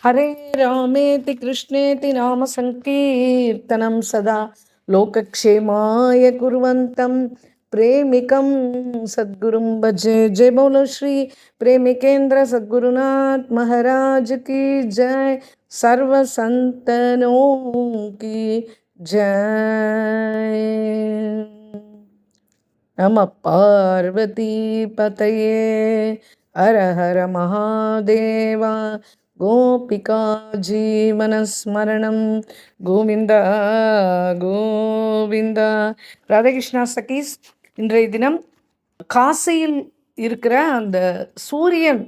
हरे रामेति कृष्णेति नाम संकीर्तनं सदा लोकक्षेमाय कुर्वन्तं प्रेमिकं सद्गुरुं भजे। जय बोलो श्री प्रेमिकेंद्र सद्गुरुनाथ महाराज की जय। सर्व संतनों की जय। नमः पार्वती पतये हर हर महादेवा। கோபிகா ஜீவனஸ்மரணம் கோவிந்தா கோவிந்தா. ராதாகிருஷ்ணா சகீஸ், இன்றைய தினம் காசியில் இருக்கிற அந்த சூரியன்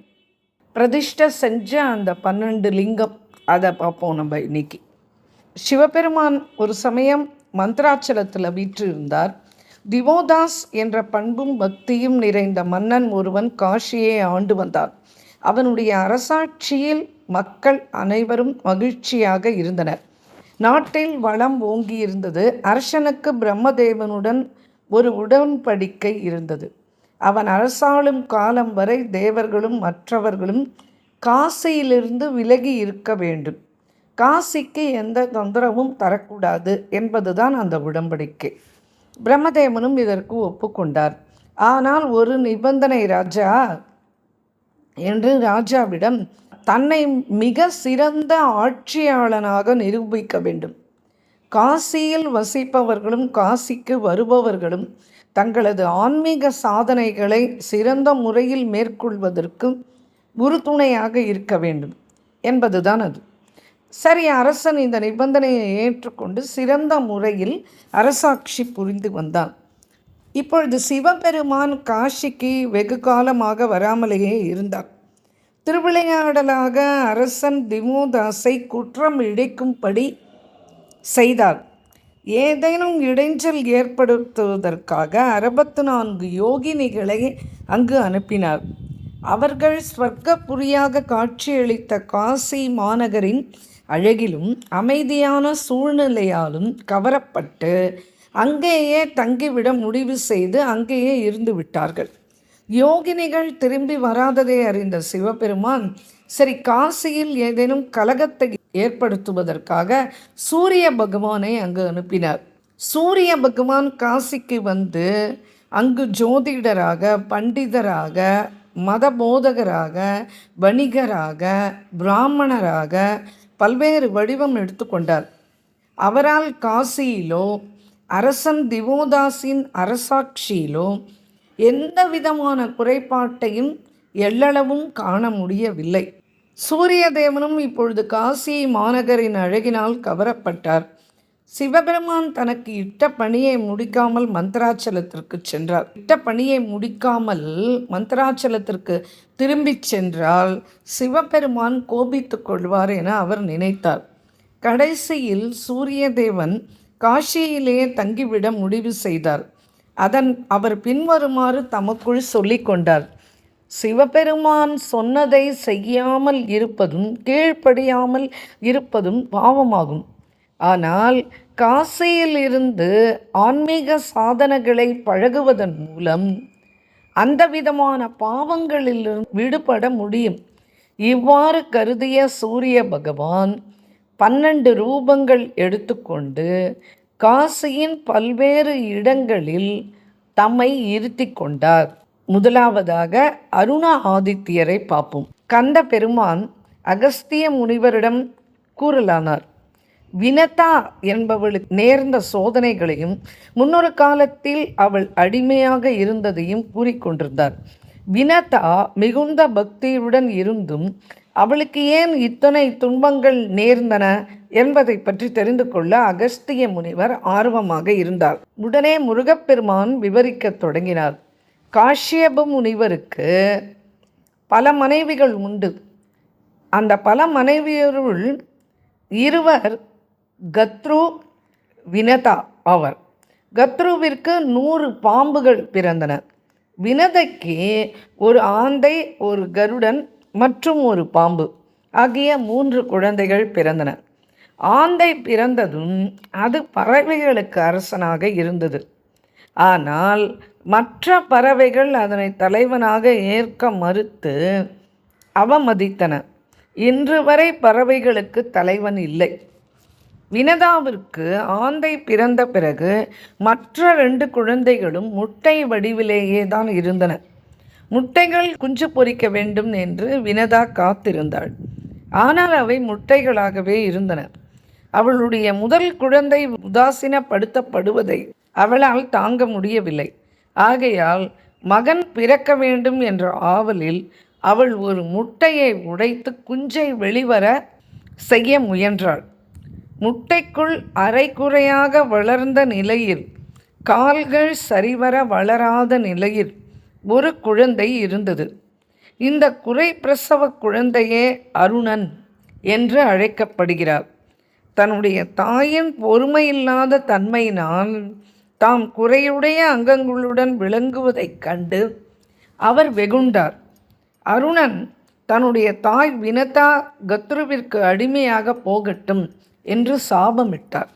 பிரதிஷ்டை செஞ்ச அந்த 12 லிங்கம், அதை பார்ப்போம் நம்ம இன்னைக்கு. சிவபெருமான் ஒரு சமயம் மந்திராச்சலத்தில் வீற்றிருந்தார். திவோதாஸ் என்ற பண்பும் பக்தியும் நிறைந்த மன்னன் ஒருவன் காஷியை ஆண்டு வந்தான். அவனுடைய அரசாட்சியில் மக்கள் அனைவரும் மகிழ்ச்சியாக இருந்தனர். நாட்டில் வளம் ஓங்கியிருந்தது. அரசனுக்கு பிரம்மதேவனுடன் ஒரு உடன்படிக்கை இருந்தது. அவன் அரசாளும் காலம் வரை தேவர்களும் மற்றவர்களும் காசியிலிருந்து விலகி இருக்க வேண்டும். காசிக்கு எந்த தொந்தரவும் தரக்கூடாது என்பதுதான் அந்த உடன்படிக்கை. பிரம்மதேவனும் இதற்கு ஒப்புக்கொண்டார். ஆனால் ஒரு நிபந்தனை ராஜா என்று ராஜாவிடம் தன்னை மிக சிறந்த ஆட்சியாளனாக நிரூபிக்க வேண்டும். காசியில் வசிப்பவர்களும் காசிக்கு வருபவர்களும் தங்களது ஆன்மீக சாதனைகளை சிறந்த முறையில் மேற்கொள்வதற்கு உறுதுணையாக இருக்க வேண்டும் என்பதுதான் அது. சரி, அரசன் இந்த நிபந்தனையை ஏற்றுக்கொண்டு சிறந்த முறையில் அரசாட்சி புரிந்து வந்தான். இப்பொழுது சிவபெருமான் காசிக்கு வெகு காலமாக வராமலேயே இருந்தார். திருவிளையாடலாக அரசன் திவோதாஸை குற்றம் இழைக்கும்படி செய்தார். ஏதேனும் இடைஞ்சல் ஏற்படுத்துவதற்காக 64 யோகினிகளை அங்கு அனுப்பினார். அவர்கள் ஸ்வர்க்கபுரியாக காட்சியளித்த காசி மாநகரின் அழகிலும் அமைதியான சூழ்நிலையாலும் கவரப்பட்டு அங்கேயே தங்கிவிட முடிவு செய்து அங்கேயே இருந்து விட்டார்கள். யோகினிகள் திரும்பி வராததை அறிந்த சிவபெருமான், சரி, காசியில் ஏதேனும் கலகத்தை ஏற்படுத்துவதற்காக சூரிய பகவானை அங்கு அனுப்பினார். சூரிய பகவான் காசிக்கு வந்து அங்கு ஜோதிடராக, பண்டிதராக, மதபோதகராக, வணிகராக, பிராமணராக பல்வேறு வடிவம் எடுத்துக்கொண்டார். அவரால் காசியிலோ அரசன் திவோதாஸின் அரசாட்சியிலோ எந்த விதமான குறைபாட்டையும் எள்ளளவும் காண முடியவில்லை. சூரிய தேவனும் இப்பொழுது காசி மாநகரின் அழகினால் கவரப்பட்டார். சிவபெருமான் தனக்கு இட்ட பணியை முடிக்காமல் மந்திராச்சலத்திற்கு சென்றார். இட்ட பணியை முடிக்காமல் மந்திராச்சலத்திற்கு திரும்பிச் சென்றால் சிவபெருமான் கோபித்து கொள்வார் என அவர் நினைத்தார். கடைசியில் சூரிய தேவன் காசியிலேயே தங்கிவிட முடிவு செய்தார். அவர் பின்வருமாறு தமக்குள் சொல்லி கொண்டார். சிவபெருமான் சொன்னதை செய்யாமல் இருப்பதும் கீழ்ப்படியாமல் இருப்பதும் பாவமாகும். ஆனால் காசியில் இருந்து ஆன்மீக சாதனைகளை பழகுவதன் மூலம் அந்த விதமான பாவங்களிலிருந்து விடுபட முடியும். இவ்வாறு கருதிய சூரிய பகவான் 12 ரூபங்கள் எடுத்துக்கொண்டு காசியின் பல்வேறு இடங்களில் தம்மை இருத்தி கொண்டார். முதலாவதாக அருண ஆதித்யரை பார்ப்போம். கந்த பெருமான் அகஸ்திய முனிவரிடம் கூறலானார். வினதா என்பவளுக்கு நேர்ந்த சோதனைகளையும் முன்னொரு காலத்தில் அவள் அடிமையாக இருந்ததையும் கூறிக்கொண்டிருந்தார். வினதா மிகுந்த பக்தியுடன் இருந்தும் அவளுக்கு ஏன் இத்தனை துன்பங்கள் நேர்ந்தன என்பதை பற்றி தெரிந்து கொள்ள அகஸ்திய முனிவர் ஆர்வமாக இருந்தார். உடனே முருகப்பெருமான் விவரிக்கத் தொடங்கினார். காஷ்யப முனிவருக்கு பல மனைவிகள் உண்டு. அந்த பல மனைவியருள் இருவர் கத்ரு, வினதா ஆவர். கத்ருவிற்கு 100 பாம்புகள் பிறந்தன. வினதைக்கு ஒரு ஆந்தை, ஒரு கருடன் மற்றும் ஒரு பாம்பு ஆகிய 3 குழந்தைகள் பிறந்தன. ஆந்தை பிறந்ததும் அது பறவைகளுக்கு அரசனாக இருந்தது. ஆனால் மற்ற பறவைகள் அதனை தலைவனாக ஏற்க மறுத்து அவமதித்தன. இன்று வரை பறவைகளுக்கு தலைவன் இல்லை. வினதாவிற்கு ஆந்தை பிறந்த பிறகு மற்ற 2 குழந்தைகளும் முட்டை வடிவிலேயே தான் இருந்தன. முட்டைகள் குஞ்சு பொரிக்க வேண்டும் என்று வினதா காத்திருந்தாள். ஆனால் அவை முட்டைகளாகவே இருந்தன. அவளுடைய முதல் குழந்தை உதாசீனப்படுத்தப்படுவதை அவளால் தாங்க முடியவில்லை. ஆகையால் மகன் பிறக்க வேண்டும் என்ற ஆவலில் அவள் ஒரு முட்டையை உடைத்து குஞ்சை வெளிவர செய்ய முயன்றாள். முட்டைக்குள் அரைகுறையாக வளர்ந்த நிலையில், கால்கள் சரிவர வளராத நிலையில் ஒரு குழந்தை இருந்தது. இந்த குறை பிரசவ குழந்தையே அருணன் என்று அழைக்கப்படுகிறார். தன்னுடைய தாயின் பொறுமையில்லாத தன்மையினால் தாம் குறையுடைய அங்கங்களுடன் விளங்குவதைக் கண்டு அவர் வெகுண்டார். அருணன் தன்னுடைய தாய் வினதா கத்ருவிற்கு அடிமையாக போகட்டும் என்று சாபமிட்டார்.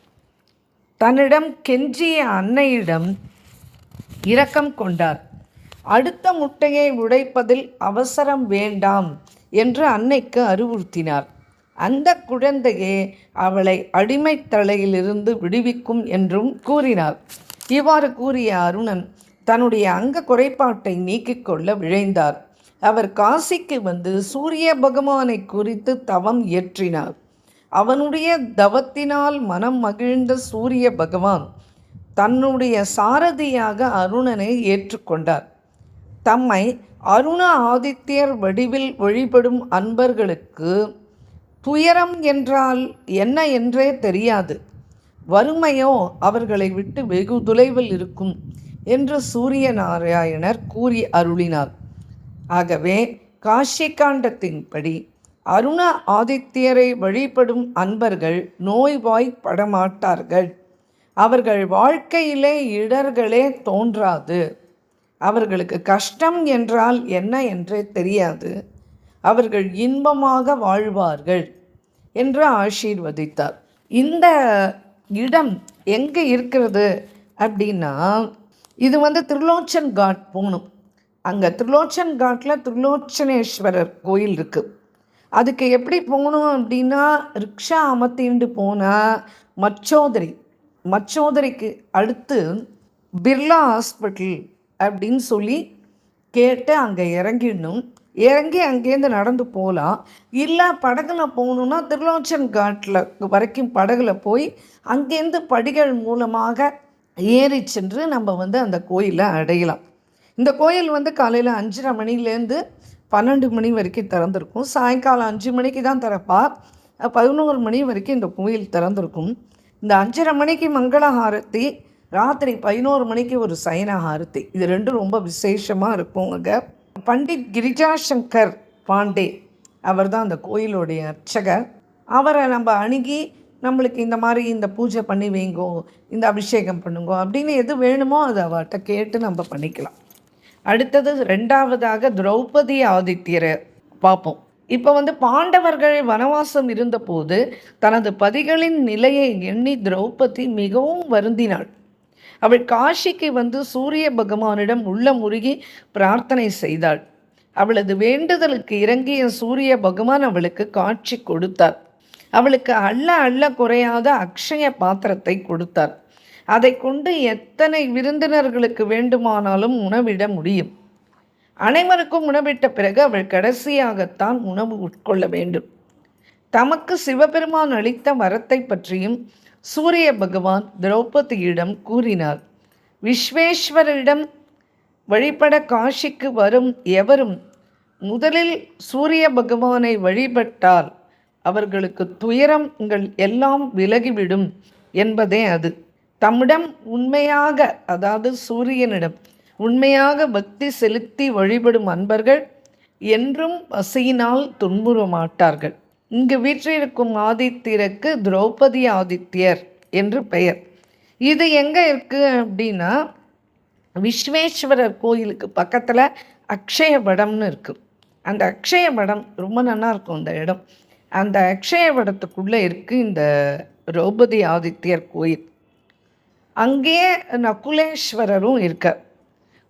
தன்னிடம் கெஞ்சிய அன்னையிடம் இரக்கம் கொண்டார். அடுத்த முட்டையை உடைப்பதில் அவசரம் வேண்டாம் என்று அன்னைக்கு அறிவுறுத்தினார். அந்த குழந்தையே அவளை அடிமை தலையிலிருந்து விடுவிக்கும் என்றும் கூறினார். இவ்வாறு கூறிய அருணன் தன்னுடைய அங்க குறைபாட்டை நீக்கிக் கொள்ள விழைந்தார். அவர் காசிக்கு வந்து சூரிய பகவானை குறித்து தவம் இயற்றினார். அவனுடைய தவத்தினால் மனம் மகிழ்ந்த சூரிய பகவான் தன்னுடைய சாரதியாக அருணனை ஏற்றுக்கொண்டார். தம்மை அருண ஆதித்யர் வடிவில் வழிபடும் அன்பர்களுக்கு துயரம் என்றால் என்ன என்றே தெரியாது, வறுமையோ அவர்களை விட்டு வெகு தொலைவில் இருக்கும் என்று சூரிய நாராயணர் கூறி அருளினார். ஆகவே காஷி காண்டத்தின்படி அருண ஆதித்யரை வழிபடும் அன்பர்கள் நோய்வாய்ப்படமாட்டார்கள். அவர்கள் வாழ்க்கையிலே இடர்களே தோன்றாது. அவர்களுக்கு கஷ்டம் என்றால் என்ன என்றே தெரியாது. அவர்கள் இன்பமாக வாழ்வார்கள் என்று ஆசீர்வதித்தார். இந்த இடம் எங்கே இருக்கிறது அப்படின்னா, இது திருலோச்சன் காட் போகணும். அங்கே திருலோச்சன் காட்டில் திருலோச்சனேஸ்வரர் கோயில் இருக்குது. அதுக்கு எப்படி போகணும் அப்படின்னா, ரிக்ஷா அமர்த்திண்டு போனால் மச்சோதரிக்கு அடுத்து பிர்லா ஹாஸ்பிட்டல் அப்படின்னு சொல்லி கேட்டு அங்கே இறங்கிடணும். இறங்கி அங்கேருந்து நடந்து போகலாம். இல்லை படகுல போகணுன்னா திருலோச்சன் காட்டில் வரைக்கும் படகுல போய் அங்கேருந்து படிகள் மூலமாக ஏறி சென்று நம்ம அந்த கோயிலை அடையலாம். இந்த கோயில் காலையில் 5:30 மணிலேருந்து 12 மணி வரைக்கும் திறந்திருக்கும். சாயங்காலம் 5 மணிக்கு தான் திறப்பா. 11 மணி வரைக்கும் இந்த கோயில் திறந்திருக்கும். இந்த 5:30 மணிக்கு மங்களஹாரத்தி, ராத்திரி 11 மணிக்கு ஒரு சயனஹாரத்தி. இது 2 ரொம்ப விசேஷமாக இருக்கும். அங்கே பண்டிட் கிரிஜாசங்கர் பாண்டே அவர் தான் அந்த கோயிலுடைய அர்ச்சகர். அவரை நம்ம அணுகி நம்மளுக்கு இந்த மாதிரி இந்த பூஜை பண்ணி வைங்கோ, இந்த அபிஷேகம் பண்ணுங்கோ அப்படின்னு எது வேணுமோ அதை அவர்கிட்ட கேட்டு நம்ம பண்ணிக்கலாம். அடுத்தது 2வதாக திரௌபதி ஆதித்யரை பார்ப்போம். இப்போ பாண்டவர்கள் வனவாசம் இருந்தபோது தனது பதிகளின் நிலையை எண்ணி திரௌபதி மிகவும் வருந்தினாள். அவள் காஷிக்கு சூரிய பகவானிடம் உள்ள முருகி பிரார்த்தனை செய்தாள். அவளது வேண்டுதலுக்கு இறங்கிய சூரிய பகவான் அவளுக்கு காட்சி கொடுத்தார். அவளுக்கு அள்ள குறையாத அக்ஷய பாத்திரத்தை கொடுத்தார். அதை கொண்டு எத்தனை விருந்தினர்களுக்கு வேண்டுமானாலும் உணவிட முடியும். அனைவருக்கும் உணவிட்ட பிறகு அவள் கடைசியாகத்தான் உணவு உட்கொள்ள வேண்டும். தமக்கு சிவபெருமான் அளித்த வரத்தை பற்றியும் சூரிய பகவான் திரௌபதியிடம் கூறினார். விஸ்வேஸ்வரிடம் வழிபட காஷிக்கு வரும் எவரும் முதலில் சூரிய பகவானை வழிபட்டால் அவர்களுக்கு துயரங்கள் எல்லாம் விலகிவிடும் என்பதே அது. தம்மிடம் உண்மையாக, அதாவது சூரியனிடம் உண்மையாக பக்தி செலுத்தி வழிபடும் அன்பர்கள் என்றும் பசியினால் துன்புற மாட்டார்கள். இங்கு வீற்றிருக்கும் ஆதித்யருக்கு திரௌபதி ஆதித்யர் என்று பெயர். இது எங்கே இருக்குது அப்படின்னா, விஸ்வேஸ்வரர் கோயிலுக்கு பக்கத்தில் அக்ஷயவடம்னு இருக்குது. அந்த அக்ஷயவடம் ரொம்ப நல்லா இருக்கும். அந்த இடம், அந்த அக்ஷயவடத்துக்குள்ளே இருக்குது இந்த திரௌபதி ஆதித்யர் கோயில். அங்கேயே நகுலேஸ்வரரும் இருக்கார்.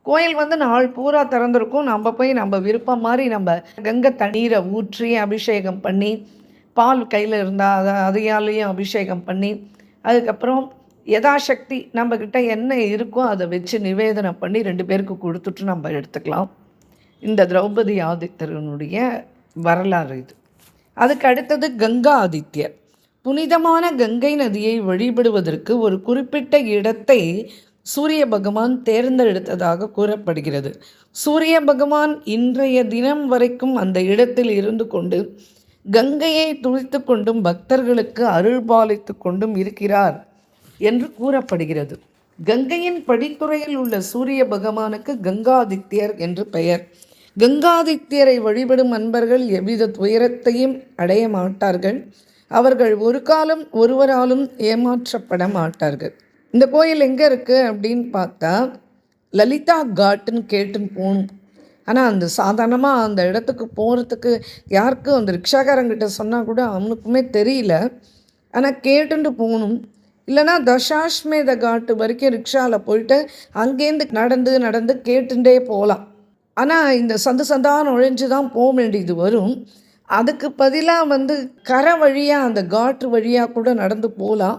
கோயில் வந்து நாள் பூரா திறந்திருக்கும். நம்ம போய் நம்ம விருப்பம் மாதிரி நம்ம கங்கை தண்ணீரை ஊற்றி அபிஷேகம் பண்ணி, பால் கையில் இருந்தால் அதையாலேயும் அபிஷேகம் பண்ணி, அதுக்கப்புறம் யதாசக்தி நம்மக்கிட்ட என்ன இருக்கோ அதை வச்சு நிவேதனம் பண்ணி 2 பேருக்கு கொடுத்துட்டு நம்ம எடுத்துக்கலாம். இந்த திரௌபதி ஆதித்தரனுடைய வரலாறு இது. அதுக்கு அடுத்தது கங்கா ஆதித்யர். புனிதமான கங்கை நதியை வழிபடுவதற்கு ஒரு குறிப்பிட்ட இடத்தை சூரிய பகவான் தேர்ந்தெடுத்ததாக கூறப்படுகிறது. சூரிய பகவான் இன்றைய தினம் வரைக்கும் அந்த இடத்தில் இருந்து கொண்டு கங்கையை துளித்து கொண்டும் பக்தர்களுக்கு அருள் பாலித்து கொண்டும் இருக்கிறார் என்று கூறப்படுகிறது. கங்கையின் படித்துறையில் உள்ள சூரிய பகவானுக்கு கங்காதித்யர் என்று பெயர். கங்காதித்யரை வழிபடும் அன்பர்கள் எவ்வித துயரத்தையும் அடைய மாட்டார்கள். அவர்கள் ஒரு காலம் ஒருவராலும் ஏமாற்றப்பட மாட்டார்கள். இந்த கோயில் எங்கே இருக்குது அப்படின்னு பார்த்தா லலிதா காட்டுன்னு கேட்டுன்னு போகணும். ஆனால் அந்த சாதாரணமாக அந்த இடத்துக்கு போகிறதுக்கு யாருக்கும் அந்த ரிக்ஷாக்காரங்கிட்ட சொன்னால் கூட அவனுக்குமே தெரியல. ஆனால் கேட்டுட்டு போகணும். இல்லைனா தசாஸ்மேத காட்டு வரைக்கும் ரிக்ஷாவில் போயிட்டு அங்கேருந்து நடந்து நடந்து கேட்டுட்டே போகலாம். ஆனால் இந்த சந்தாக நுழைஞ்சு தான் போக வேண்டியது வரும். அதுக்கு பதிலாக கரை வழியாக அந்த காட்டு வழியாக கூட நடந்து போகலாம்.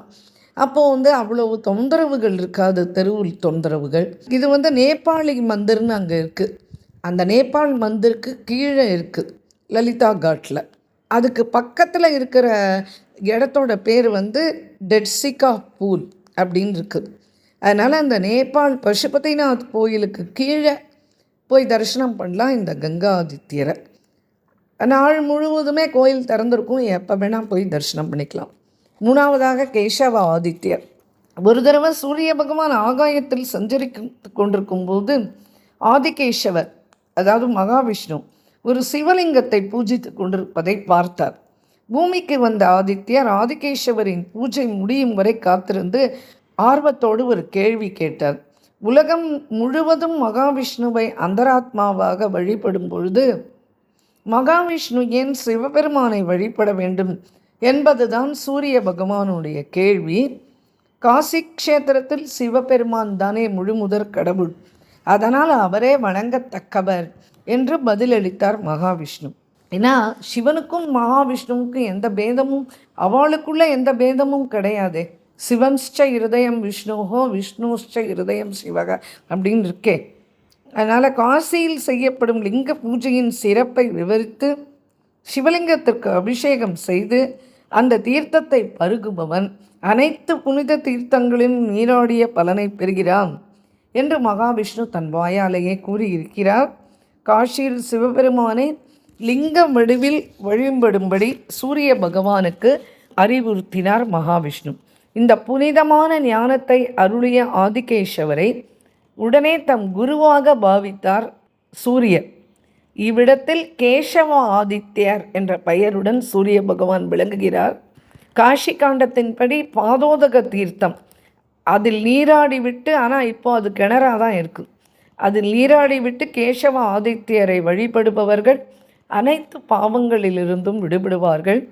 அப்போது அவ்வளவு தொந்தரவுகள் இருக்காது, தெருவில் தொந்தரவுகள். இது நேபாளி மந்திர்னு அங்கே இருக்குது. அந்த நேபாள் மந்திருக்கு கீழே இருக்குது லலிதா காட்டில். அதுக்கு பக்கத்தில் இருக்கிற இடத்தோட பேர் டெட்சிகா பூல் அப்படின்னு இருக்குது. அதனால் அந்த நேபாள் பசுபதிநாத் கோயிலுக்கு கீழே போய் தரிசனம் பண்ணலாம் இந்த கங்கா ஆதித்யரை. நாள் முழுவதுமே கோயில் திறந்திருக்கும், எப்போ வேணால் போய் தரிசனம் பண்ணிக்கலாம். 3வதாக கேசவ ஆதித்யர். ஒரு தடவை சூரிய பகவான் ஆகாயத்தில் சஞ்சரித்து கொண்டிருக்கும் போது ஆதிகேசவர், அதாவது மகாவிஷ்ணு, ஒரு சிவலிங்கத்தை பூஜித்து கொண்டிருப்பதை பார்த்தார். பூமிக்கு வந்த ஆதித்யர் ஆதிகேசவரின் பூஜை முடியும் வரை காத்திருந்து ஆர்வத்தோடு ஒரு கேள்வி கேட்டார். உலகம் முழுவதும் மகாவிஷ்ணுவை அந்தராத்மாவாக வழிபடும் பொழுது மகாவிஷ்ணு ஏன் சிவபெருமானை வழிபட வேண்டும் என்பதுதான் சூரிய பகவானுடைய கேள்வி. காசி க்ஷேத்திரத்தில் சிவபெருமான் தானே முழுமுதற் கடவுள், அதனால் அவரே வணங்கத்தக்கவர் என்று பதிலளித்தார் மகாவிஷ்ணு. ஏன்னா சிவனுக்கும் மகாவிஷ்ணுவுக்கும் எந்த பேதமும், அவளுக்குள்ள எந்த பேதமும் கிடையாதே. சிவன்ஸ்ச இருதயம் விஷ்ணுஹோ விஷ்ணுஷ்ச இருதயம் சிவக அப்படின்னு இருக்கே. அதனால் காசியில் செய்யப்படும் லிங்க பூஜையின் சிறப்பை விவரித்து சிவலிங்கத்திற்கு அபிஷேகம் செய்து அந்த தீர்த்தத்தை பருகுபவன் அனைத்து புனித தீர்த்தங்களின் நீராடிய பலனை பெறுகிறான் என்று மகாவிஷ்ணு தன் வாயாலேயே கூறியிருக்கிறார். காசியில் சிவபெருமானை லிங்க வடிவில் வழிபடும்படி சூரிய பகவானுக்கு அறிவுறுத்தினார் மகாவிஷ்ணு. இந்த புனிதமான ஞானத்தை அருளிய ஆதிகேசவரை உடனே தம் குருவாக பாவித்தார் சூரியர். இவ்விடத்தில் கேசவ ஆதித்யர் என்ற பெயருடன் சூரிய பகவான் விளங்குகிறார். காஷி காண்டத்தின்படி பாதோதக தீர்த்தம், அதில் நீராடி விட்டு, ஆனால் இப்போ அது கிணறாக தான் இருக்குது, அதில் நீராடி விட்டு கேசவ ஆதித்யரை வழிபடுபவர்கள் அனைத்து பாவங்களிலிருந்தும் விடுபடுவார்கள்.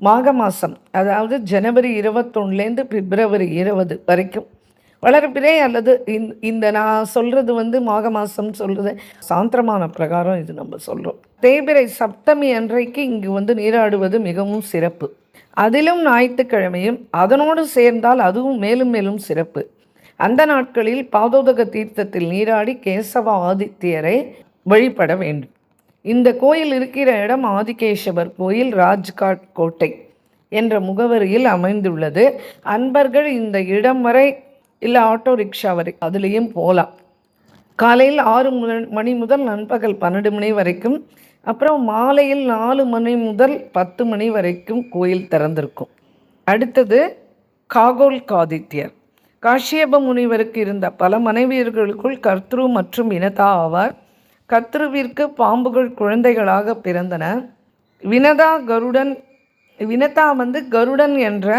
மாக மாதம், அதாவது ஜனவரி 21 பிப்ரவரி 20 வரைக்கும் வளர்பிறை அல்லது இந்த நான் சொல்கிறது மாக மாதம் சொல்கிறது சாந்திரமான பிரகாரம் இது நம்ம சொல்கிறோம். தேய்பிறை சப்தமி அன்றைக்கு இங்கு நீராடுவது மிகவும் சிறப்பு. அதிலும் ஞாயிற்றுக்கிழமையும் அதனோடு சேர்ந்தால் அதுவும் மேலும் மேலும் சிறப்பு. அந்த நாட்களில் பாதோதக தீர்த்தத்தில் நீராடி கேசவ ஆதித்யரை வழிபட வேண்டும். இந்த கோயில் இருக்கிற இடம் ஆதிகேசவர் கோயில், ராஜ்காட் கோட்டை என்ற முகவரியில் அமைந்துள்ளது. அன்பர்கள் இந்த இடம் வரை இல்லை ஆட்டோ ரிக்ஷா வரை அதுலேயும் போகலாம். காலையில் 6 மணி முதல் நண்பகல் 12 மணி வரைக்கும், அப்புறம் மாலையில் 4 மணி முதல் 10 மணி வரைக்கும் கோயில் திறந்திருக்கும். அடுத்தது காகோல் காதித்யர். காஷ்யப முனிவருக்கு இருந்த பல மனைவியர்களுக்குள் கர்த்ரு மற்றும் வினதா ஆவார். கர்த்ருவிற்கு பாம்புகள் குழந்தைகளாக பிறந்தன. வினதா கருடன் என்ற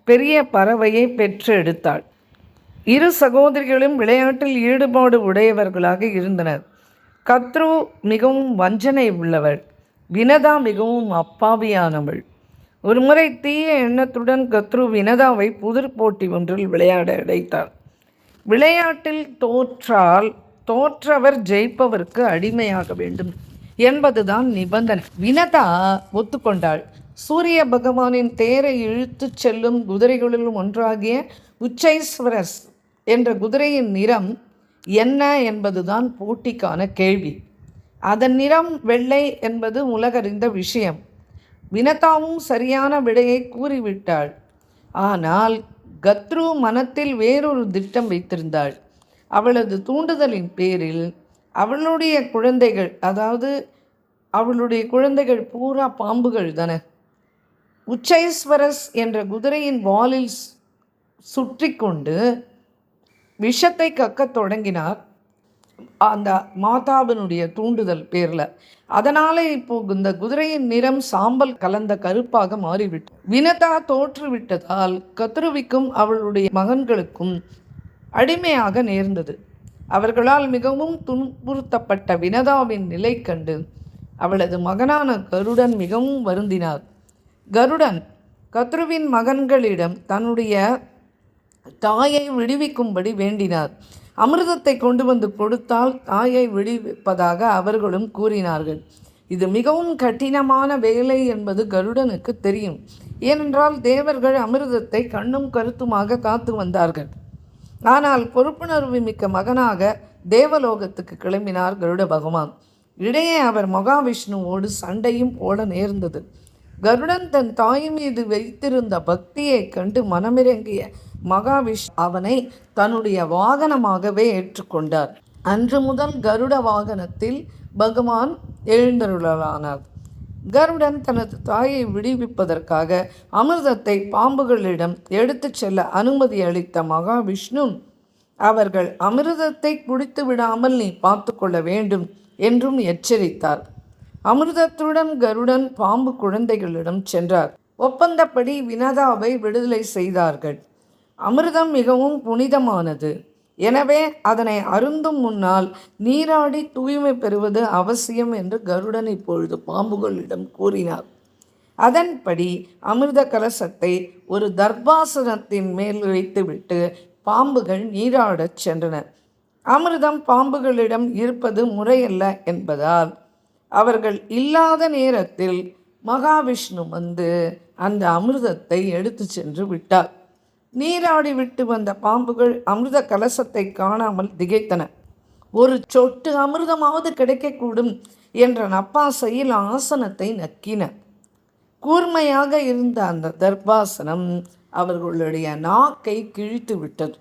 பெரிய பறவையை பெற்று எடுத்தாள். இரு சகோதரிகளும் விளையாட்டில் ஈடுபாடு உடையவர்களாக இருந்தனர். கத்ரு மிகவும் வஞ்சனை உள்ளவள், வினதா மிகவும் அப்பாவியானவள். ஒருமுறை தீய எண்ணத்துடன் கத்ரு வினதாவை புதிர் போட்டி ஒன்றில் விளையாட அழைத்தாள். விளையாட்டில் தோற்றால் தோற்றவர் ஜெயிப்பவருக்கு அடிமையாக வேண்டும் என்பதுதான் நிபந்தனை. வினதா ஒத்துக்கொண்டாள். சூரிய பகவானின் தேரை இழுத்துச் செல்லும் குதிரைகளிலும் ஒன்றாகிய உச்சைஸ்வரஸ் என்ற குதிரையின் நிறம் என்ன என்பதுதான் போட்டிக்கான கேள்வி. அதன் நிறம் வெள்ளை என்பது உலகறிந்த விஷயம். வினதாவும் சரியான விடையை கூறிவிட்டாள். ஆனால் கத்ரு மனத்தில் வேறொரு திட்டம் வைத்திருந்தாள். அவளது தூண்டுதலின் பேரில் அவளுடைய குழந்தைகள் பூரா பாம்புகள் தானே. உச்சைஸ்வரஸ் என்ற குதிரையின் வாலில் சுற்றி கொண்டு விஷத்தை கக்கத் தொடங்கினார் அந்த மாதாவினுடைய தூண்டுதல் பேரில். அதனாலே இப்போ இந்த குதிரையின் நிறம் சாம்பல் கலந்த கருப்பாக மாறிவிட்டு வினதா தோற்றுவிட்டதால் கத்ருவிக்கும் அவளுடைய மகன்களுக்கும் அடிமையாக நேர்ந்தது. அவர்களால் மிகவும் துன்புறுத்தப்பட்ட வினதாவின் நிலை கண்டு அவளது மகனான கருடன் மிகவும் வருந்தினார். கருடன் கத்ருவின் மகன்களிடம் தன்னுடைய தாயை விடுவிக்கும்படி வேண்டினார். அமிர்தத்தை கொண்டு வந்து கொடுத்தால் தாயை விடுவிப்பதாக அவர்களும் கூறினார்கள். இது மிகவும் கடினமான வேலை என்பது கருடனுக்கு தெரியும். ஏனென்றால் தேவர்கள் அமிர்தத்தை கண்ணும் கருத்துமாக காத்து வந்தார்கள். ஆனால் பொறுப்புணர்வு மிக்க மகனாக தேவலோகத்துக்கு கிளம்பினார் கருட பகவான். இடையே அவர் மகாவிஷ்ணுவோடு சண்டையும் போட நேர்ந்தது. கருடன் தன் தாய் மீது வைத்திருந்த பக்தியை கண்டு மனமிறங்கிய மகாவிஷ்ணு அவனை தன்னுடைய வாகனமாகவே ஏற்றுக்கொண்டார். அன்று முதல் கருட வாகனத்தில் பகவான் எழுந்தருளலானார். கருடன் தனது தாயை விடுவிப்பதற்காக அமிர்தத்தை பாம்புகளிடம் எடுத்துச் செல்ல அனுமதி அளித்த மகாவிஷ்ணு அவர்கள் அமிர்தத்தை குடித்து விடாமல் நீ பார்த்து கொள்ள வேண்டும் என்றும் எச்சரித்தார். அமிர்தத்துடன் கருடன் பாம்பு குழந்தைகளிடம் சென்றார். ஒப்பந்தப்படி வினதாவை விடுதலை செய்தார்கள். அமிர்தம் மிகவும் புனிதமானது. எனவே அதனை அருந்தும் முன்னால் நீராடி தூய்மை பெறுவது அவசியம் என்று கருடன் இப்பொழுது பாம்புகளிடம் கூறினார். அதன்படி அமிர்த கலசத்தை ஒரு தர்பாசனத்தின் மேல் வைத்துவிட்டு பாம்புகள் நீராடச் சென்றன. அமிர்தம் பாம்புகளிடம் இருப்பது முறையல்ல என்பதால் அவர்கள் இல்லாத நேரத்தில் மகாவிஷ்ணு வந்து அந்த அமிர்தத்தை எடுத்து சென்று விட்டார். நீராடி விட்டு வந்த பாம்புகள் அமிர்த கலசத்தை காணாமல் திகைத்தன. ஒரு சொட்டு அமிர்தமாவது கிடைக்கக்கூடும் என்ற நப்பாசையில் ஆசனத்தை நக்கின. கூர்மையாக இருந்த அந்த தர்பாசனம் அவர்களுடைய நாக்கை கிழித்து விட்டது.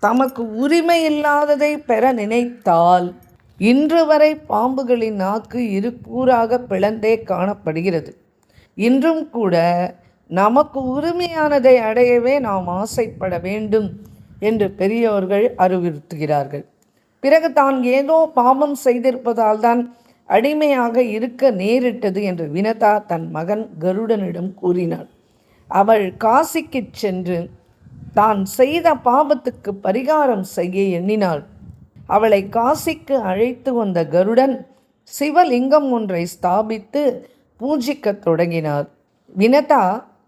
தமக்கு உரிமை இல்லாததை பெற நினைத்தால் இன்று வரை பாம்புகளின் நாக்கு இரு கூறாக பிளந்தே காணப்படுகிறது. இன்றும் கூட நமக்கு உரிமையானதை அடையவே நாம் ஆசைப்பட வேண்டும் என்று பெரியவர்கள் அறிவுறுத்துகிறார்கள். பிறகு தான் ஏதோ பாவம் செய்திருப்பதால் தான் அடிமையாக இருக்க நேரிட்டது என்று வினதா தன் மகன் கருடனிடம் கூறினாள். அவள் காசிக்கு சென்று தான் செய்த பாவத்துக்கு பரிகாரம் செய்ய எண்ணினாள். அவளை காசிக்கு அழைத்து வந்த கருடன் சிவலிங்கம் ஒன்றை ஸ்தாபித்து பூஜிக்கத் தொடங்கினார். வினதா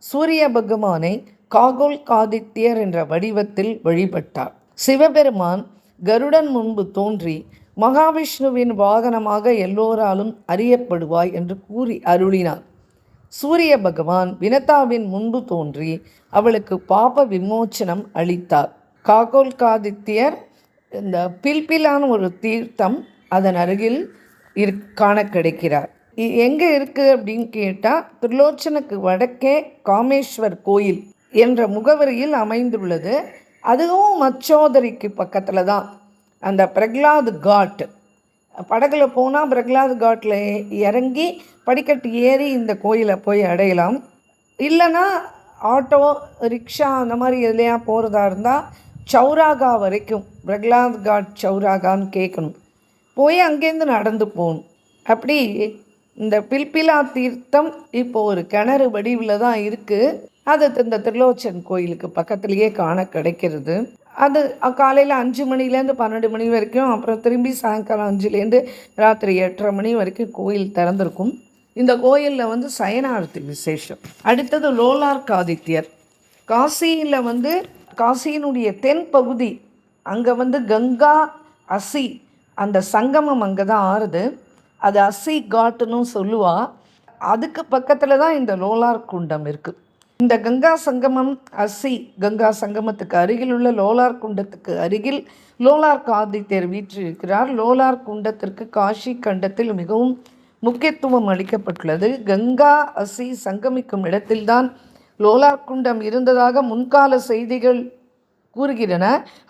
சூரிய பகவானை காகோல் காதித்யர் என்ற வடிவத்தில் வழிபட்டார். சிவபெருமான் கருடன் முன்பு தோன்றி மகாவிஷ்ணுவின் வாகனமாக எல்லோராலும் அறியப்படுவாய் என்று கூறி அருளினார். சூரிய பகவான் வினதாவின் முன்பு தோன்றி அவளுக்கு பாப விமோச்சனம் அளித்தார். காகோல் காதித்யர் இந்த பில்பிலான ஒரு தீர்த்தம் அதன் அருகில் காண கிடைக்கிறார். எங்கே இருக்குது அப்படின்னு கேட்டால் திருலோச்சனுக்கு வடக்கே காமேஸ்வர் கோயில் என்ற முகவரியில் அமைந்துள்ளது. அதுவும் மச்சோதரிக்கு பக்கத்தில் தான். அந்த பிரகலாத் காட் படகுல போனால் பிரகலாத் காட்டில் இறங்கி படிக்கட்டு ஏறி இந்த கோயிலை போய் அடையலாம். இல்லைன்னா ஆட்டோ ரிக்ஷா அந்த மாதிரி எதுலையா போகிறதா இருந்தால் சௌராகா வரைக்கும் பிரகலாத் காட் சௌராகான்னு கேட்கணும். போய் அங்கேருந்து நடந்து போகணும். அப்படி இந்த பில்பிலா தீர்த்தம் இப்போது ஒரு கிணறு வடிவில் தான் இருக்குது. அது இந்த திருலோச்சன் கோயிலுக்கு பக்கத்துலேயே காண கிடைக்கிறது. அது காலையில் 5 மணிலேருந்து 12 மணி வரைக்கும், அப்புறம் திரும்பி சாயங்காலம் 5லேருந்து ராத்திரி 8:30 மணி வரைக்கும் கோயில் திறந்திருக்கும். இந்த கோயிலில் சயனார்த்தி விசேஷம். அடுத்தது லோலார் காதித்யர். காசியில் காசியினுடைய தென் பகுதி அங்கே கங்கா அசி அந்த சங்கமம் அங்கே தான் ஆறுது. அது அஸ்ஸி காட்டுன்னு சொல்லுவா. அதுக்கு பக்கத்தில் தான் இந்த லோலார் குண்டம் இருக்குது. இந்த கங்கா சங்கமம் அஸ்ஸி கங்கா சங்கமத்துக்கு அருகில் உள்ள லோலார் குண்டத்துக்கு அருகில் லோலார் ஆதித்யர் வீற்றிருக்கிறார். லோலார் குண்டத்திற்கு காஷி கண்டத்தில் மிகவும் முக்கியத்துவம் அளிக்கப்பட்டுள்ளது. கங்கா அஸ்ஸி சங்கமிக்கும் இடத்தில்தான் லோலார் குண்டம் இருந்ததாக முன்கால செய்திகள் கூறுகின்றன.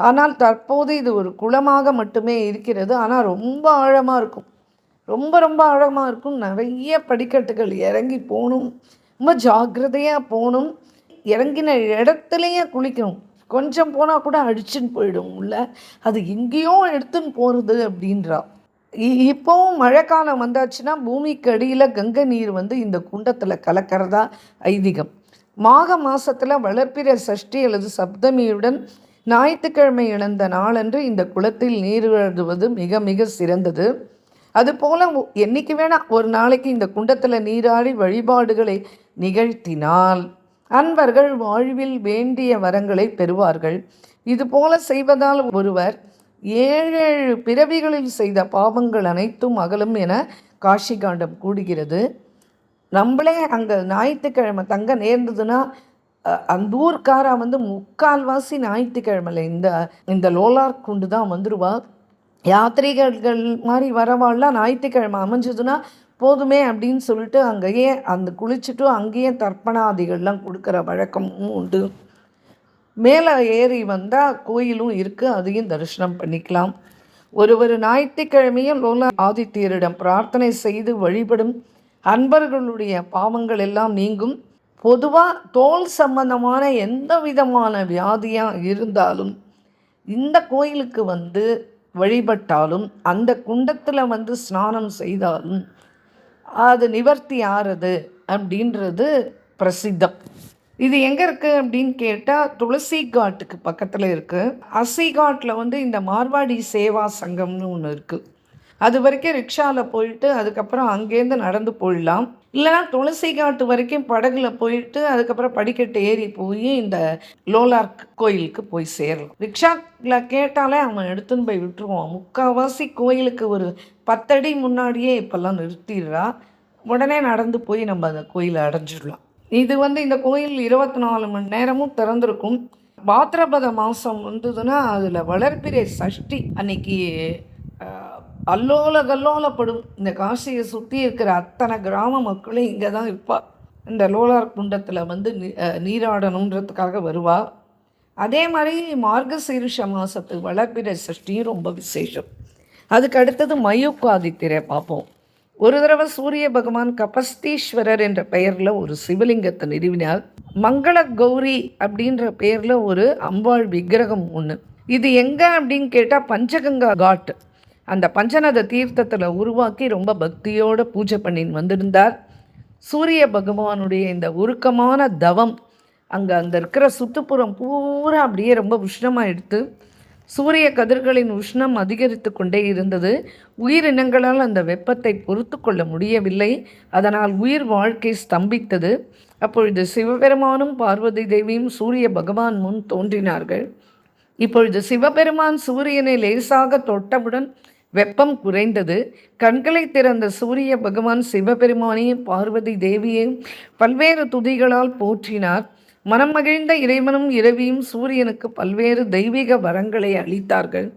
ஆனால் தற்போது இது ஒரு குளமாக மட்டுமே இருக்கிறது. ஆனால் ரொம்ப ஆழமாக இருக்கும், ரொம்ப ரொம்ப ஆழமாக இருக்கும். நிறைய படிக்கட்டுகள் இறங்கி போகணும், ரொம்ப ஜாக்கிரதையாக போகணும். இறங்கின இடத்துலையே குளிக்கணும். கொஞ்சம் போனால் கூட அடிச்சுன்னு போயிடும் உள்ள. அது எங்கேயோ எடுத்துன்னு போகிறது அப்படின்றா. இப்போவும் மழைக்காலம் வந்தாச்சுன்னா பூமிக்கு அடியில் கங்கை நீர் வந்து இந்த குண்டத்தில் கலக்கிறதா ஐதீகம். மாக மாதத்தில் வளர்ப்பிற சஷ்டி அல்லது சப்தமியுடன் ஞாயிற்றுக்கிழமை இழந்த நாளன்று இந்த குளத்தில் நீராடுவது மிக மிக சிறந்தது. அதுபோல் என்றைக்கு வேணால் ஒரு நாளைக்கு இந்த குண்டத்தில் நீராடி வழிபாடுகளை நிகழ்த்தினால் அன்பர்கள் வாழ்வில் வேண்டிய வரங்களை பெறுவார்கள். இதுபோல செய்வதால் ஒருவர் 7 பிறவிகளில் செய்த பாவங்கள் அனைத்தும் அகலும் என காஷி காண்டம் கூடுகிறது. நம்மளே அங்கே ஞாயிற்றுக்கிழமை தங்க நேர்ந்ததுன்னா அந்த ஊர்க்காரா வந்து முக்கால்வாசி ஞாயிற்றுக்கிழமையில் இந்த லோலார் குண்டு தான் வந்துடுவா. யாத்திரிகர்கள் மாதிரி வரவாள்லாம் ஞாயிற்றுக்கிழமை அமைஞ்சதுன்னா போதுமே அப்படின்னு சொல்லிட்டு அங்கேயே அந்த குளிச்சுட்டு அங்கேயே தர்ப்பணாதிகள்லாம் கொடுக்குற வழக்கமும் உண்டு. மேலே ஏறி வந்தால் கோயிலும் இருக்குது, அதையும் தரிசனம் பண்ணிக்கலாம். ஒரு ஞாயிற்றுக்கிழமையும் லோலார் ஆதித்யரிடம் பிரார்த்தனை செய்து வழிபடும் அன்பர்களுடைய பாவங்கள் எல்லாம் நீங்கும். பொதுவாக தோல் சம்பந்தமான எந்த விதமான வியாதியாக இருந்தாலும் இந்த கோயிலுக்கு வந்து வழிபட்டாலும் அந்த குண்டத்தில் வந்து ஸ்நானம் செய்தாலும் அது நிவர்த்தி ஆறுது அப்படின்றது பிரசித்தம். இது எங்கே இருக்குது அப்படின்னு கேட்டால் துளசி காட்டுக்கு பக்கத்தில் இருக்குது. அஸ்ஸி காட்டில் வந்து இந்த மார்வாடி சேவா சங்கம்னு ஒன்று இருக்குது. அது வரைக்கும் ரிக்ஷாவில் போயிட்டு அதுக்கப்புறம் அங்கேருந்து நடந்து போயிடலாம். இல்லைனா துளசி காட்டு வரைக்கும் படகுல போயிட்டு அதுக்கப்புறம் படிக்கட்டு ஏறி போய் இந்த லோலார் கோயிலுக்கு போய் சேரலாம். ரிக்ஷாவில் கேட்டாலே அவன் எடுத்துன்னு போய் விட்டுருவான். முக்கால்வாசி கோயிலுக்கு ஒரு 10 அடி முன்னாடியே இப்போல்லாம் நிறுத்திடுறா. உடனே நடந்து போய் நம்ம அந்த கோயிலை அடைஞ்சிடலாம். இது வந்து இந்த கோயில் 24 மணி நேரமும் திறந்திருக்கும். பாத்திரபத மாதம் வந்ததுன்னா அதில் வளர்ப்பிறை சஷ்டி அன்னைக்கு அல்லோல கல்லோலப்படும். இந்த காசியை சுற்றி இருக்கிற அத்தனை கிராம மக்களும் இங்கே தான் இருப்பாள். இந்த லோலார் குண்டத்தில் வந்து நீராடணுன்றதுக்காக வருவாள். அதே மாதிரி மார்கசீரிஷ மாதத்து வளர்ப்பிறை சஷ்டியும் ரொம்ப விசேஷம். அதுக்கு அடுத்தது மயூக்காதித்திரை பார்ப்போம். ஒரு தடவை சூரிய பகவான் கபஸ்தீஸ்வரர் என்ற பெயரில் ஒரு சிவலிங்கத்தை நிறுவினார். மங்கள கௌரி அப்படின்ற பெயரில் ஒரு அம்பாள் விக்கிரகம் ஒன்று. இது எங்கே அப்படின்னு கேட்டால் பஞ்சகங்கா காட், அந்த பஞ்சநத தீர்த்தத்தில் உருவாக்கி ரொம்ப பக்தியோடு பூஜை பண்ணின்னு வந்திருந்தார். சூரிய பகவானுடைய இந்த உருக்கமான தவம் அங்கே இருக்கிற சுற்றுப்புறம் பூரா அப்படியே ரொம்ப உஷ்ணமாக எடுத்து சூரிய கதிர்களின் உஷ்ணம் அதிகரித்து கொண்டே இருந்தது. உயிரினங்களால் அந்த வெப்பத்தை பொறுத்து கொள்ள முடியவில்லை. அதனால் உயிர் வாழ்க்கை ஸ்தம்பித்தது. அப்பொழுது சிவபெருமானும் பார்வதி தேவியும் சூரிய பகவான் முன் தோன்றினார்கள். இப்பொழுது சிவபெருமான் சூரியனை லேசாக தொட்டவுடன் வெப்பம் குறைந்தது. கண்களை திறந்த சூரிய பகவான் சிவபெருமானையும் பார்வதி தேவியையும் பல்வேறு துதிகளால் போற்றினார். மனம் மகிழ்ந்த இறைவனும் இரவியும் சூரியனுக்கு பல்வேறு தெய்வீக வரங்களை அளித்தார்கள்.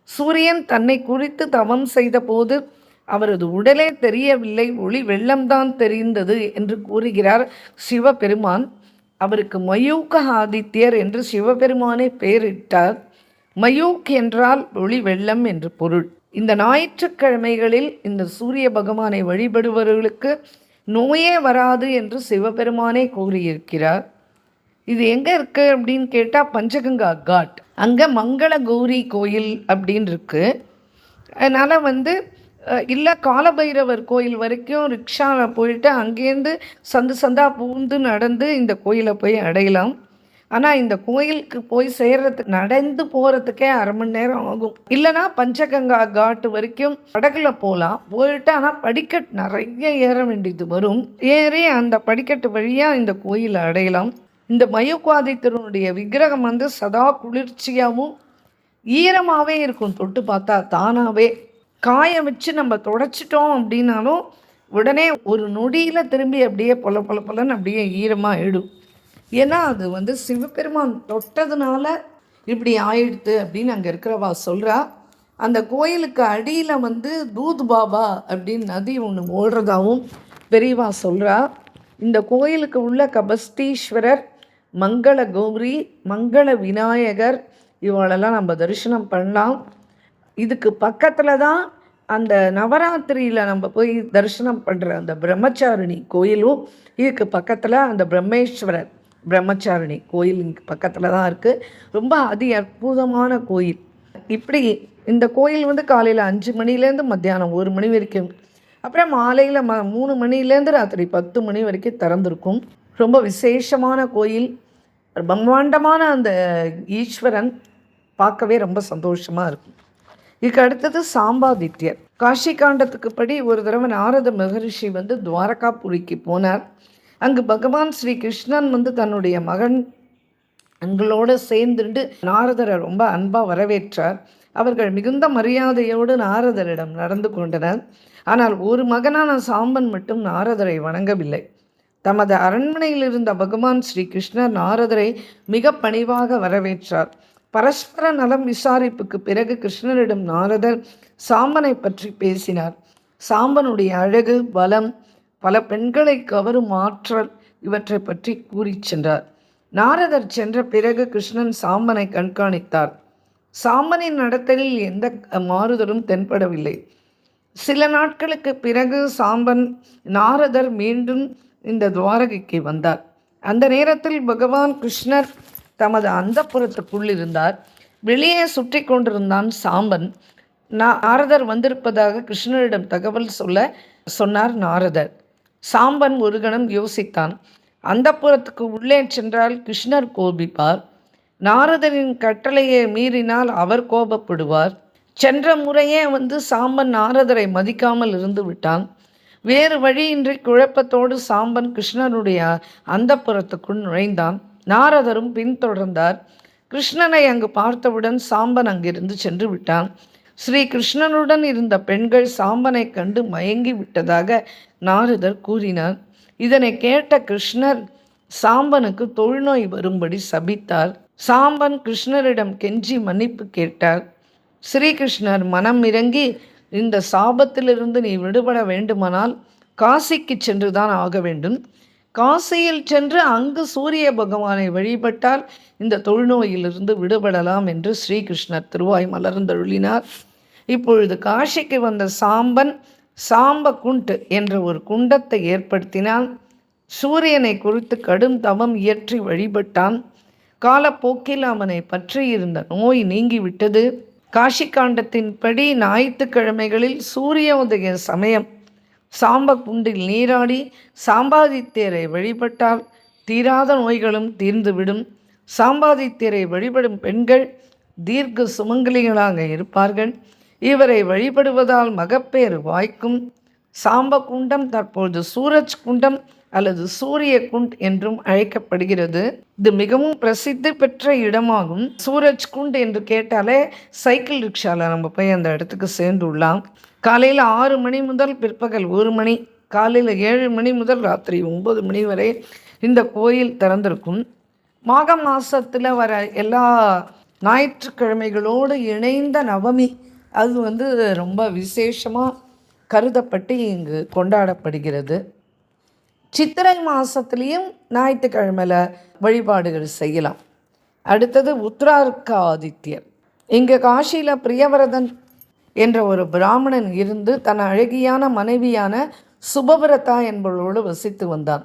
சூரியன் தன்னை குறித்து தவம் செய்த போது அவரது உடலே தெரியவில்லை, ஒளி வெள்ளம்தான் தெரிந்தது என்று கூறுகிறார் சிவபெருமான். அவருக்கு மயூக்க ஆதித்யர் என்று சிவபெருமானே பெயரிட்டார். மயூக் என்றால் ஒளி வெள்ளம் என்று பொருள். இந்த ஞாயிற்றுக்கிழமைகளில் இந்த சூரிய பகவானை வழிபடுபவர்களுக்கு நோயே வராது என்று சிவபெருமானே கூறியிருக்கிறார். இது எங்கே இருக்குது அப்படின்னு கேட்டால் பஞ்சகங்கா காட், அங்கே மங்கள கௌரி கோயில் அப்படின்னு இருக்குது. அதனால் வந்து இல்லை காலபைரவர் கோயில் வரைக்கும் ரிக்ஷாவில் போயிட்டு அங்கேருந்து சந்தாக பூந்து நடந்து இந்த கோயிலை போய் அடையலாம். ஆனால் இந்த கோயிலுக்கு போய் சேர்றதுக்கு நடந்து போகிறதுக்கே 1/2 மணி நேரம் ஆகும். இல்லைனா பஞ்சகங்கா காட்டு வரைக்கும் படகுல போகலாம். போயிட்டு ஆனால் படிக்கட்டு நிறைய ஏற வேண்டியது வரும். ஏறி அந்த படிக்கட்டு வழியாக இந்த கோயிலை அடையலாம். இந்த மயூக்காதித்தருடைய விக்கிரகம் வந்து சதா குளிர்ச்சியாகவும் ஈரமாகவே இருக்கும். தொட்டு பார்த்தா தானாகவே காய வச்சு நம்ம தொடச்சிட்டோம் அப்படின்னாலும் உடனே ஒரு நொடியில் திரும்பி அப்படியே பொல பொல பொலன்னு அப்படியே ஈரமாக ஆயிடும். ஏன்னா அது வந்து சிவபெருமான் தொட்டதுனால இப்படி ஆயிடுது அப்படின்னு அங்கே இருக்கிறவா சொல்கிறா. அந்த கோயிலுக்கு அடியில் வந்து தூத் பாபா அப்படின்னு நதி ஒன்று ஓடுறதாகவும் பெரியவா சொல்கிறா. இந்த கோயிலுக்கு உள்ள கபஸ்தீஸ்வரர், மங்கள கௌரி, மங்கள விநாயகர் இவளெல்லாம் நம்ம தரிசனம் பண்ணலாம். இதுக்கு பக்கத்தில் தான் அந்த நவராத்திரியில் நம்ம போய் தரிசனம் பண்ணுற அந்த பிரம்மச்சாரிணி கோயிலும் இதுக்கு பக்கத்தில் அந்த பிரம்மேஸ்வரர் பிரம்மச்சாரிணி கோயில் இங்கே பக்கத்தில் தான் இருக்குது. ரொம்ப அற்புதமான கோயில். இப்படி இந்த கோயில் வந்து காலையில் 5 மணிலேருந்து மத்தியானம் 1 மணி வரைக்கும், அப்புறம் மாலையில் 3 மணிலேருந்து ராத்திரி 10 மணி வரைக்கும் திறந்திருக்கும். ரொம்ப விசேஷமான கோயில். பிரம்மாண்டமான அந்த ஈஸ்வரன் பார்க்கவே ரொம்ப சந்தோஷமாக இருக்கும். இதுக்கு அடுத்தது சாம்பாதித்யர். காஷி காண்டத்துக்கு படி ஒரு தடவை நாரத மகரிஷி வந்து துவாரகாபுரிக்கு போனார். அங்கு பகவான் ஸ்ரீ கிருஷ்ணன் வந்து தன்னுடைய மகன்களோடு சேர்ந்துட்டு நாரதரை ரொம்ப அன்பாக வரவேற்றார். அவர்கள் மிகுந்த மரியாதையோடு நாரதரிடம் நடந்து கொண்டனர். ஆனால் ஒரு மகனான சாம்பன் மட்டும் நாரதரை வணங்கவில்லை. தமது அரண்மனையில் இருந்த பகவான் ஸ்ரீ கிருஷ்ணர் நாரதரை மிக பணிவாக வரவேற்றார். பரஸ்பர நலம் விசாரிப்புக்கு பிறகு கிருஷ்ணரிடம் நாரதர் சாம்பனை பற்றி பேசினார். சாம்பனுடைய அழகு, பலம், பல பெண்களை கவரும் ஆற்றல் இவற்றை பற்றி கூறி சென்றார். நாரதர் சென்ற பிறகு கிருஷ்ணன் சாம்பனை கண்காணித்தார். சாம்பனின் நடத்தையில் எந்த மாறுதலும் தென்படவில்லை. சில நாட்களுக்கு பிறகு சாம்பன் நாரதர் மீண்டும் இந்த துவாரகைக்கு வந்தார். அந்த நேரத்தில் பகவான் கிருஷ்ணர் தமது அந்தப்புறத்துக்குள் இருந்தார். வெளியே சுற்றி கொண்டிருந்தான் சாம்பன். நாரதர் வந்திருப்பதாக கிருஷ்ணரிடம் தகவல் சொன்னார் நாரதர். சாம்பன் ஒரு கணம் யோசித்தான். அந்தப்புறத்துக்கு உள்ளே சென்றால் கிருஷ்ணர் கோபிப்பார். நாரதரின் கட்டளையை மீறினால் அவர் கோபப்படுவார். சென்ற முறையே வந்து சாம்பன் நாரதரை மதிக்காமல் இருந்து விட்டான். வேறு வழியின்றி குழப்பத்தோடு சாம்பன் கிருஷ்ணனுடைய அந்தப்புறத்துக்குள் நுழைந்தான். நாரதரும் பின்தொடர்ந்தார். கிருஷ்ணனை அங்கு பார்த்தவுடன் சாம்பன் அங்கிருந்து சென்று விட்டான். ஸ்ரீ கிருஷ்ணனுடன் இருந்த பெண்கள் சாம்பனை கண்டு மயங்கி விட்டதாக நாரதர் கூறினார். இதனை கேட்ட கிருஷ்ணர் சாம்பனுக்கு தொழுநோய் வரும்படி சபித்தார். சாம்பன் கிருஷ்ணரிடம் கெஞ்சி மன்னிப்பு கேட்டார். ஸ்ரீகிருஷ்ணர் மனம் இறங்கி, இந்த சாபத்திலிருந்து நீ விடுபட வேண்டுமானால் காசிக்கு சென்றுதான் ஆக வேண்டும். காசியில் சென்று அங்கு சூரிய பகவானை வழிபட்டால் இந்த தொழுநோயிலிருந்து விடுபடலாம் என்று ஸ்ரீகிருஷ்ணர் திருவாய் மலர்ந்தருளினார். இப்பொழுது காசிக்கு வந்த சாம்பன் சாம்ப குண்ட் என்ற ஒரு குண்டத்தை ஏற்படுத்தினான். சூரியனை குறித்து கடும் தவம் இயற்றி வழிபட்டான். காலப்போக்கில் அவனை பற்றியிருந்த நோய் நீங்கிவிட்டது. காஷி காண்டத்தின்படி ஞாயிற்றுக்கிழமைகளில் சூரியோதய சமயம் சாம்ப குண்டில் நீராடி சாம்பாதித்யரை வழிபட்டால் தீராத நோய்களும் தீர்ந்துவிடும். சாம்பாதித்யரை வழிபடும் பெண்கள் தீர்க்க சுமங்கலிகளாக இருப்பார்கள். இவரை வழிபடுவதால் மகப்பேறு வாய்க்கும். சாம்ப குண்டம் தற்போது சூரஜ் குண்டம் அல்லது சூரிய குண்ட் என்றும் அழைக்கப்படுகிறது. இது மிகவும் பிரசித்தி பெற்ற இடமாகும். சூரஜ் குண்ட் என்று கேட்டாலே சைக்கிள் ரிக்ஷாவில் நம்ம போய் அந்த இடத்துக்கு சேர்ந்துள்ளலாம். காலையில் 6 மணி முதல் பிற்பகல் 1 மணி, காலையில் 7 மணி முதல் ராத்திரி 9 மணி வரை இந்த கோயில் திறந்திருக்கும். மாக மாதத்தில் வர எல்லா ஞாயிற்றுக்கிழமைகளோடு இணைந்த நவமி அது வந்து ரொம்ப விசேஷமாக கருதப்பட்டு இங்கு கொண்டாடப்படுகிறது. சித்திரை மாதத்துலேயும் ஞாயிற்றுக்கிழமையில் வழிபாடுகள் செய்யலாம். அடுத்தது உத்தரார்காதித்யர். இங்கே காஷியில் பிரியவரதன் என்ற ஒரு பிராமணன் இருந்து தன் அழகியான மனைவியான சுபவிரதா என்பவளோடு வசித்து வந்தான்.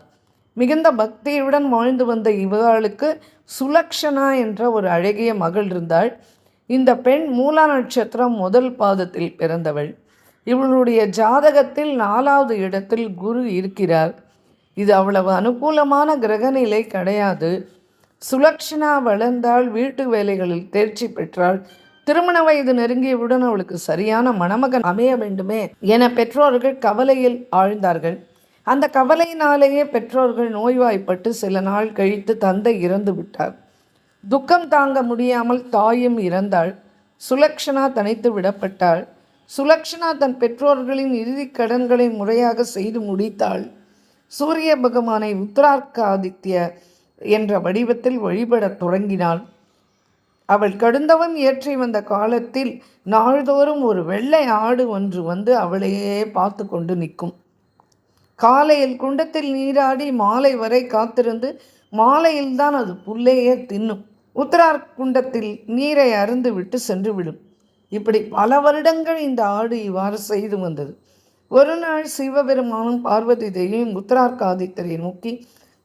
மிகுந்த பக்தியுடன் வாழ்ந்து வந்த இவர்களுக்கு சுலக்ஷனா என்ற ஒரு அழகிய மகள் இருந்தாள். இந்த பெண் மூலா நட்சத்திரம் முதல் பாதத்தில் பிறந்தவள். இவளுடைய ஜாதகத்தில் 4வது இடத்தில் குரு இருக்கிறார். இது அவ்வளவு அனுகூலமான கிரகநிலை கிடையாது. சுலக்ஷனா வளர்ந்தால், வீட்டு வேலைகளில் தேர்ச்சி பெற்றாள். திருமண வயது நெருங்கியவுடன் அவளுக்கு சரியான மணமகன் அமைய வேண்டுமே என பெற்றோர்கள் கவலையில் ஆழ்ந்தார்கள். அந்த கவலையினாலேயே பெற்றோர்கள் நோய்வாய்ப்பட்டு சில நாள் கழித்து தந்தை இறந்து விட்டார். துக்கம் தாங்க முடியாமல் தாயும் இறந்தாள். சுலக்ஷனா தனித்து விடப்பட்டாள். சுலக்ஷனா தன் பெற்றோர்களின் இறுதிக் கடன்களை முறையாக செய்து முடித்தாள். சூரிய பகவானை உத்தரார்காதித்ய என்ற வடிவத்தில் வழிபடத் தொடங்கினாள். அவள் கடுந்தவம் ஏற்றி வந்த காலத்தில் நாள்தோறும் ஒரு வெள்ளை ஆடு ஒன்று வந்து அவளையே பார்த்து கொண்டு நிற்கும். காலையில் குண்டத்தில் நீராடி மாலை வரை காத்திருந்து மாலையில்தான் அது புல்லையே தின்னும். உத்தரார் குண்டத்தில் நீரை அருந்து விட்டு சென்று விடும். இப்படி பல வருடங்கள் இந்த ஆடு இவ்வாறு செய்து வந்தது. ஒரு நாள் சிவபெருமானும் பார்வதி தேவியும் உத்தரார்காதித்தரை நோக்கி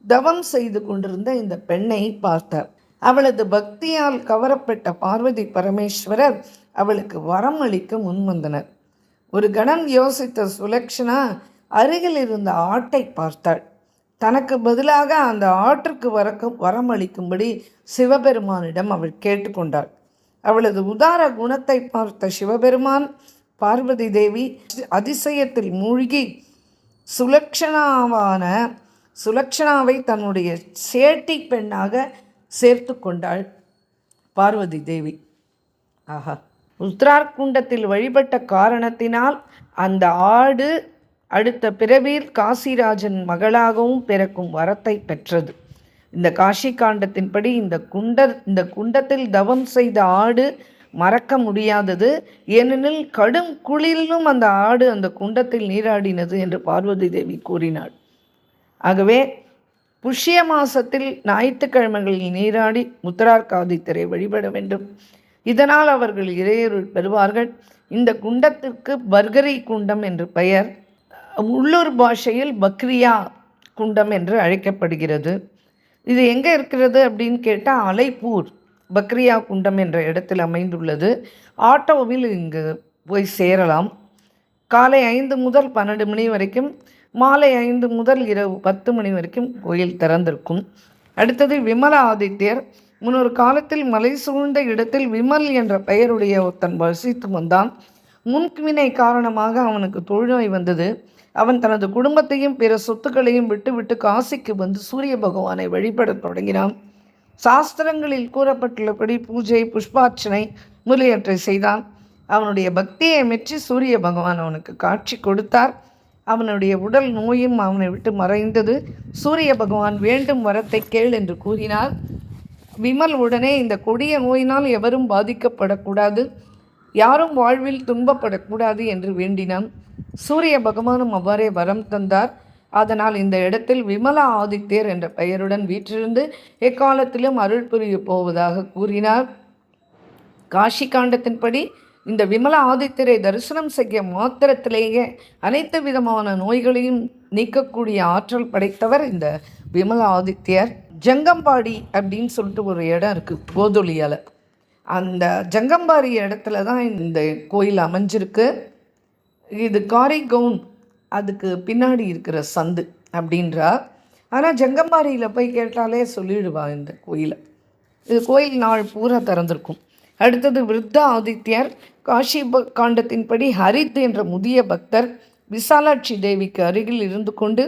தவம் செய்து கொண்டிருந்த இந்த பெண்ணை பார்த்தார். அவளது பக்தியால் கவரப்பட்ட பார்வதி பரமேஸ்வரர் அவளுக்கு வரம் அளிக்க முன்வந்தனர். ஒரு கணம் யோசித்த சுலக்ஷனா அருகில் இருந்த ஆட்டை பார்த்தாள். தனக்கு பதிலாக அந்த ஆற்றுக்கு வரம் அளிக்கும்படி சிவபெருமானிடம் அவள் கேட்டுக்கொண்டாள். அவளது உதார குணத்தை பார்த்த சிவபெருமான் பார்வதி தேவி அதிசயத்தில் மூழ்கி சுலக்ஷனாவை தன்னுடைய சேட்டி பெண்ணாக சேர்த்து கொண்டாள் பார்வதி தேவி. ஆஹா! உத்தரார்குண்டத்தில் வழிபட்ட காரணத்தினால் அந்த ஆடு அடுத்த பிறவியில் காசிராஜன் மகளாகவும் பிறக்கும் வரத்தை பெற்றது. இந்த காஷி காண்டத்தின்படி இந்த குண்டத்தில் தவம் செய்த ஆடு மறக்க முடியாதது. ஏனெனில் கடும் குளிரிலும் அந்த ஆடு அந்த குண்டத்தில் நீராடினது என்று பார்வதி தேவி கூறினாள். ஆகவே புஷ்ய மாசத்தில் ஞாயிற்றுக்கிழமைகளில் நீராடி உத்தரார்காதித்தரை வழிபட வேண்டும். இதனால் அவர்கள் இறையருள் பெறுவார்கள். இந்த குண்டத்திற்கு பர்கரி குண்டம் என்று பெயர். உள்ளூர் பாஷையில் பக்ரியா குண்டம் என்று அழைக்கப்படுகிறது. இது எங்கே இருக்கிறது அப்படின்னு கேட்டால் அலைப்பூர் பக்ரியா குண்டம் என்ற இடத்தில் அமைந்துள்ளது. ஆட்டோவில் இங்கு போய் சேரலாம். காலை 5 முதல் 12 மணி வரைக்கும், மாலை 5 முதல் இரவு 10 மணி வரைக்கும் கோயில் திறந்திருக்கும். அடுத்தது விமல ஆதித்யர். முன்னொரு காலத்தில் மலை சூழ்ந்த இடத்தில் விமல் என்ற பெயருடைய ஒருத்தன் வசித்து வந்தான். முன்வினை காரணமாக அவனுக்கு தொழுநோய் வந்தது. அவன் தனது குடும்பத்தையும் பிற சொத்துக்களையும் விட்டுவிட்டு காசிக்கு வந்து சூரிய பகவானை வழிபடத் தொடங்கினான். சாஸ்திரங்களில் கூறப்பட்டுள்ளபடி பூஜை, புஷ்பார்ச்சனை முதலியவற்றை செய்தான். அவனுடைய பக்தியை மெச்சி சூரிய பகவான் அவனுக்கு காட்சி கொடுத்தார். அவனுடைய உடல் நோயும் அவனை விட்டு மறைந்தது. சூரிய பகவான் வேண்டும் வரத்தை கேள் என்று கூறினார். விமல் உடனே இந்த கொடிய நோயினால் எவரும் பாதிக்கப்படக்கூடாது, யாரும் வாழ்வில் துன்பப்படக்கூடாது என்று வேண்டினான். சூரிய பகவானும் அவ்வாறே வரம் தந்தார். அதனால் இந்த இடத்தில் விமலா ஆதித்யர் என்ற பெயருடன் வீற்றிருந்து எக்காலத்திலும் அருள் புரிய போவதாக கூறினார். காஷி காண்டத்தின்படி இந்த விமலா ஆதித்யரை தரிசனம் செய்ய மாத்திரத்திலேயே அனைத்து விதமான நோய்களையும் நீக்கக்கூடிய ஆற்றல் படைத்தவர் இந்த விமலா ஆதித்யர். ஜங்கம்பாடி அப்படின்னு சொல்லிட்டு ஒரு இடம் இருக்குது கோதொலியால். அந்த ஜங்கம்பாடி இடத்துல தான் இந்த கோயில் அமைஞ்சிருக்கு. இது காரிகவுன் அதுக்கு பின்னாடி இருக்கிற சந்து அப்படின்றா. ஆனால் ஜங்கம்பாரியில் போய் கேட்டாலே சொல்லிடுவா இந்த கோயிலை. இது கோயில் நாள் பூரா திறந்திருக்கும். அடுத்தது விருத்த ஆதித்யர். காஷி காண்டத்தின்படி ஹரித் என்ற முதிய பக்தர் விசாலாட்சி தேவிக்கு அருகில் இருந்து கொண்டு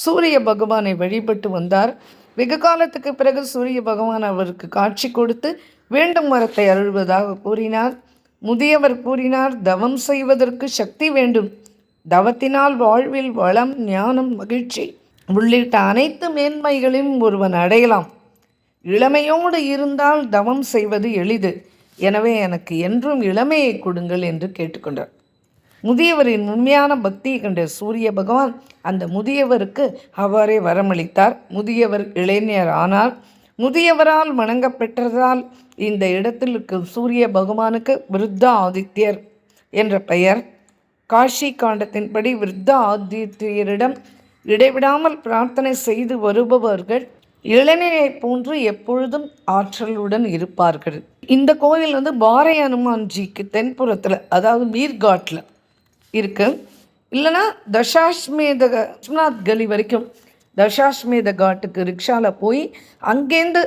சூரிய பகவானை வழிபட்டு வந்தார். வெகு காலத்துக்கு பிறகு சூரிய பகவான் அவருக்கு காட்சி கொடுத்து வேண்டும் வரத்தை அருள்வதாக கூறினார். முதியவர் கூறினார், தவம் செய்வதற்கு சக்தி வேண்டும். தவத்தினால் வாழ்வில் வளம், ஞானம், மகிழ்ச்சி உள்ளிட்ட அனைத்து மேன்மைகளையும் ஒருவன் அடையலாம். இளமையோடு இருந்தால் தவம் செய்வது எளிது. எனவே எனக்கு என்றும் இளமையை கொடுங்கள் என்று கேட்டுக்கொண்டார். முதியவரின் உண்மையான பக்தியை கண்ட சூரிய பகவான் அந்த முதியவருக்கு அவ்வாறே வரமளித்தார். முதியவர் இளைஞர் ஆனார். முதியவரால் வணங்கப்பெற்றதால் இந்த இடத்தில் இருக்கும் சூரிய பகவானுக்கு விருத்த ஆதித்யர் என்ற பெயர். காஷி காண்டத்தின்படி விருத்த ஆதித்யரிடம் இடைவிடாமல் பிரார்த்தனை செய்து வருபவர்கள் இளநிலை போன்று எப்பொழுதும் ஆற்றலுடன் இருப்பார்கள். இந்த கோயில் பாறை ஹனுமான்ஜிக்கு தென்புறத்தில், அதாவது மீர்காட்டில் இருக்கு. இல்லைனா தசாஸ்மேத விஸ்வநாத் கலி வரைக்கும் தசாஸ்மேத காட்டுக்கு ரிக்ஷாவில் போய் அங்கேருந்து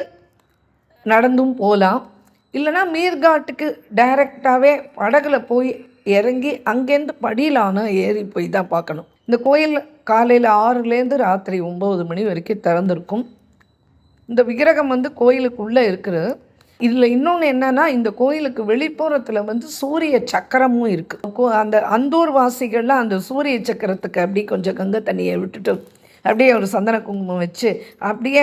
நடந்தும் போகலாம். இல்லைனா மீர்காட்டுக்கு டைரெக்டாகவே படகுல போய் இறங்கி அங்கேருந்து படியிலான ஏறி போய் தான் பார்க்கணும். இந்த கோயில் காலையில் 6லேருந்து ராத்திரி 9 மணி வரைக்கும் திறந்திருக்கும். இந்த விக்கிரகம் கோயிலுக்குள்ளே இருக்கிறது. இதில் இன்னொன்று என்னென்னா, இந்த கோயிலுக்கு வெளிப்புறத்தில் வந்து சூரிய சக்கரமும் இருக்குது. அந்த அந்தூர் வாசிகள்லாம் அந்த சூரிய சக்கரத்துக்கு அப்படி கொஞ்சம் கங்கை தண்ணியை விட்டுட்டு அப்படியே ஒரு சந்தன குங்குமம் வச்சு அப்படியே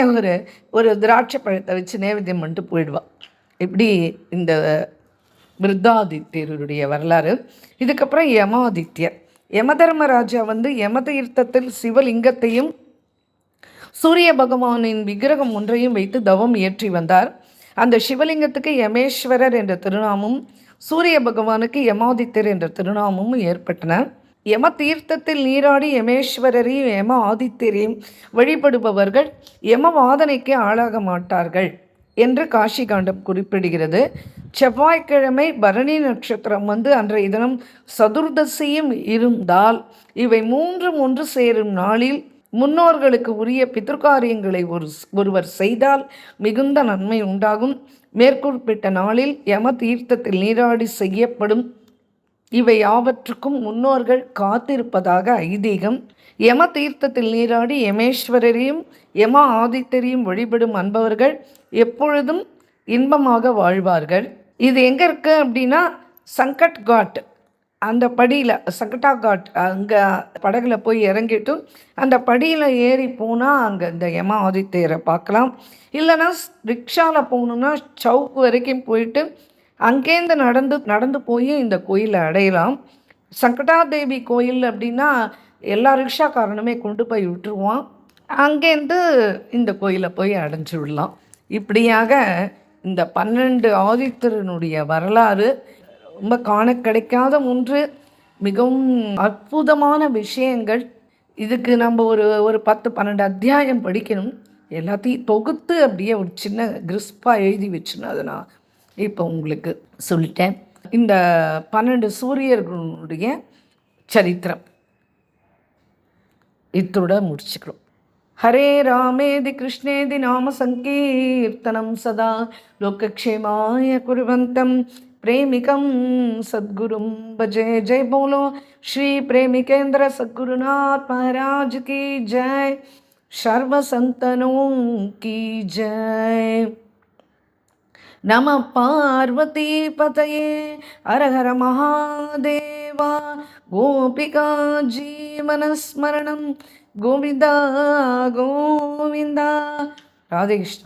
ஒரு திராட்சை பழத்தை வச்சு நைவேத்தியம் பண்ணிட்டு போயிடுவாள். இப்படி இந்த விருத்தாதித்யருடைய வரலாறு. இதுக்கப்புறம் யமாதித்யர். யமதர்மராஜா வந்து யமதீர்த்தத்தில் சிவலிங்கத்தையும் சூரிய பகவானின் விக்கிரகம் ஒன்றையும் வைத்து தவம் இயற்றி வந்தார். அந்த சிவலிங்கத்துக்கு யமேஸ்வரர் என்ற திருநாமம், சூரிய பகவானுக்கு யமாதித்யர் என்ற திருநாமமும் ஏற்பட்டன. யம தீர்த்தத்தில் நீராடி யமேஸ்வரரையும் யம ஆதித்யரையும் வழிபடுபவர்கள் யமவாதனைக்கு ஆளாக மாட்டார்கள் என்று காஷி காண்டம் குறிப்பிடுகிறது. செவ்வாய்க்கிழமை பரணி நட்சத்திரம் வந்து அன்றைய தினம் சதுர்தசியும் இருந்தால் இவை மூன்றும் ஒன்று சேரும் நாளில் முன்னோர்களுக்கு உரிய பித்ருக்காரியங்களை ஒருவர் செய்தால் மிகுந்த நன்மை உண்டாகும். மேற்குறிப்பிட்ட நாளில் யம தீர்த்தத்தில் நீராடி செய்யப்படும் இவை யாவற்றுக்கும் முன்னோர்கள் காத்திருப்பதாக ஐதீகம். யம தீர்த்தத்தில் நீராடி யமேஸ்வரரையும் யம ஆதித்யரையும் வழிபடும் அன்பவர்கள் எப்பொழுதும் இன்பமாக வாழ்வார்கள். இது எங்கே இருக்குது அப்படின்னா, சங்கட் காட் அந்த படியில், சங்கட்டா காட் அங்கே படகுல போய் இறங்கிட்டு அந்த படியில் ஏறி போனால் அங்கே இந்த யம ஆதித்யரை பார்க்கலாம். இல்லைன்னா ரிக்ஷாவில் போகணுன்னா சவுக்கு வரைக்கும் போயிட்டு அங்கேருந்து நடந்து போய் இந்த கோயிலை அடையலாம். சங்கடாதேவி கோயில் அப்படின்னா எல்லா ரிக்ஷாக்காரனுமே கொண்டு போய் விட்டுருவான். அங்கேருந்து இந்த கோயிலை போய் அடைஞ்சு விடலாம். இப்படியாக இந்த 12 ஆதித்தரனுடைய வரலாறு ரொம்ப காண கிடைக்காத ஒன்று. மிகவும் அற்புதமான விஷயங்கள். இதுக்கு நம்ம ஒரு 10-12 அத்தியாயம் படிக்கணும். எல்லாத்தையும் தொகுத்து அப்படியே ஒரு சின்ன கிறிஸ்பாக எழுதி வச்சுன்னு அதை நான் இப்போ உங்களுக்கு சொல்லிட்டேன். இந்த 12 சூரியர்களுடைய சரித்திரம் இத்தோட முடிச்சுக்கிறோம். ஹரே ராமேதி கிருஷ்ணேதி நாம சங்கீர்த்தனம் சதா லோகக்ஷேமாய குர்வந்தம் प्रेमिकं सद्गुरुं भजे. जय बोलो श्री प्रेमिकेंद्र सद्गुरुनाथ महाराज की जय. सर्व संतनों की जय. नमः पार्वती पतये हर हर महादेवा. गोपिका जीवनस्मरणं गोविंदा गोविंदा. राधे कृष्ण.